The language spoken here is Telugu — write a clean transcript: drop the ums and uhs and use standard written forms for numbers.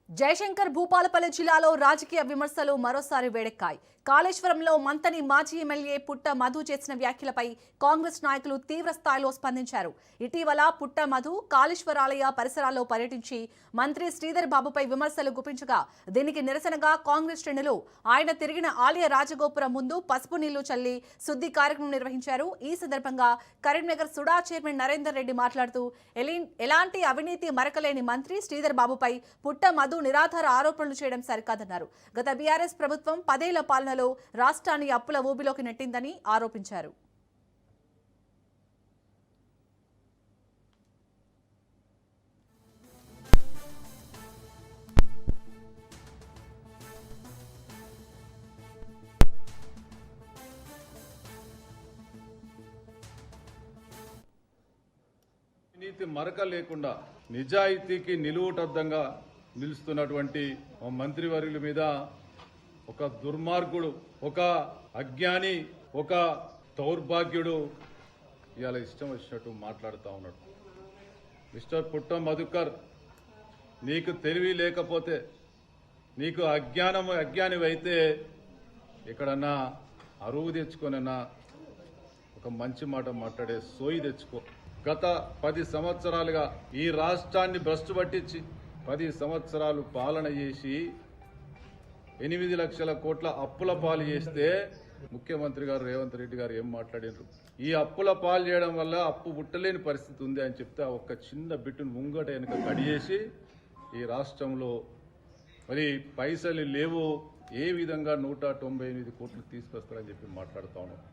జయశంకర్ భూపాలపల్లి జిల్లాలో రాజకీయ విమర్శలు మరోసారి వేడెక్కాయి. కాళేశ్వరంలో మంతని మాజీ ఎమ్మెల్యే పుట్ట మధు చేసిన వ్యాఖ్యలపై కాంగ్రెస్ నాయకులు తీవ్ర స్థాయిలో స్పందించారు. ఇటీవల పుట్ట మధు కాళేశ్వరాలయ పరిసరాల్లో పర్యటించి మంత్రి శ్రీధర్ బాబుపై విమర్శలు గుప్పించగా దీనికి నిరసనగా కాంగ్రెస్ శ్రేణులు ఆయన తిరిగిన ఆలయ రాజగోపురం ముందు పసుపు నీళ్లు చల్లి శుద్ధి కార్యక్రమం నిర్వహించారు. ఈ సందర్భంగా కరీంనగర్ సుడా చైర్మన్ నరేందర్ రెడ్డి మాట్లాడుతూ ఎలాంటి అవినీతి మరకలేని మంత్రి శ్రీధర్ బాబుపై పుట్ట మధు నిరాధార ఆరోపణలు చేయడం సరికాదన్నారు. గత బీఆర్ఎస్ ప్రభుత్వం 10 ఏళ్ల పాలనలో రాష్ట్రాన్ని అప్పుల ఊబిలోకి నెట్టిందని ఆరోపించారు. నీతి మరక లేకుండా నిజాయితీకి నిలువుటద్దంగా నిలుస్తున్నటువంటి మంత్రివర్యుల మీద ఒక దుర్మార్గుడు, ఒక అజ్ఞాని, ఒక దౌర్భాగ్యుడు ఇవాళ ఇష్టం వచ్చినట్టు మాట్లాడుతూ ఉన్నాడు. మిస్టర్ పుట్ట మధుకర్, నీకు తెలివి లేకపోతే, నీకు అజ్ఞానివైతే ఎక్కడన్నా అరువు తెచ్చుకొనన్నా ఒక మంచి మాట మాట్లాడే సోయి తెచ్చుకో. గత 10 సంవత్సరాలుగా ఈ రాష్ట్రాన్ని భ్రష్టు పట్టించి 10 సంవత్సరాలు పాలన చేసి 8 లక్షల కోట్ల అప్పుల పాలు చేస్తే ముఖ్యమంత్రి గారు రేవంత్ రెడ్డి గారు ఏం మాట్లాడారు? ఈ అప్పుల పాలు చేయడం వల్ల అప్పు పుట్టలేని పరిస్థితి ఉంది అని చెప్తే ఒక్క చిన్న బిట్టును ముంగట వెనుక కడియేసి ఈ రాష్ట్రంలో మరి పైసలు లేవు, ఏ విధంగా 198 కోట్లు తీసుకొస్తారని చెప్పి మాట్లాడుతా ఉన్నాం.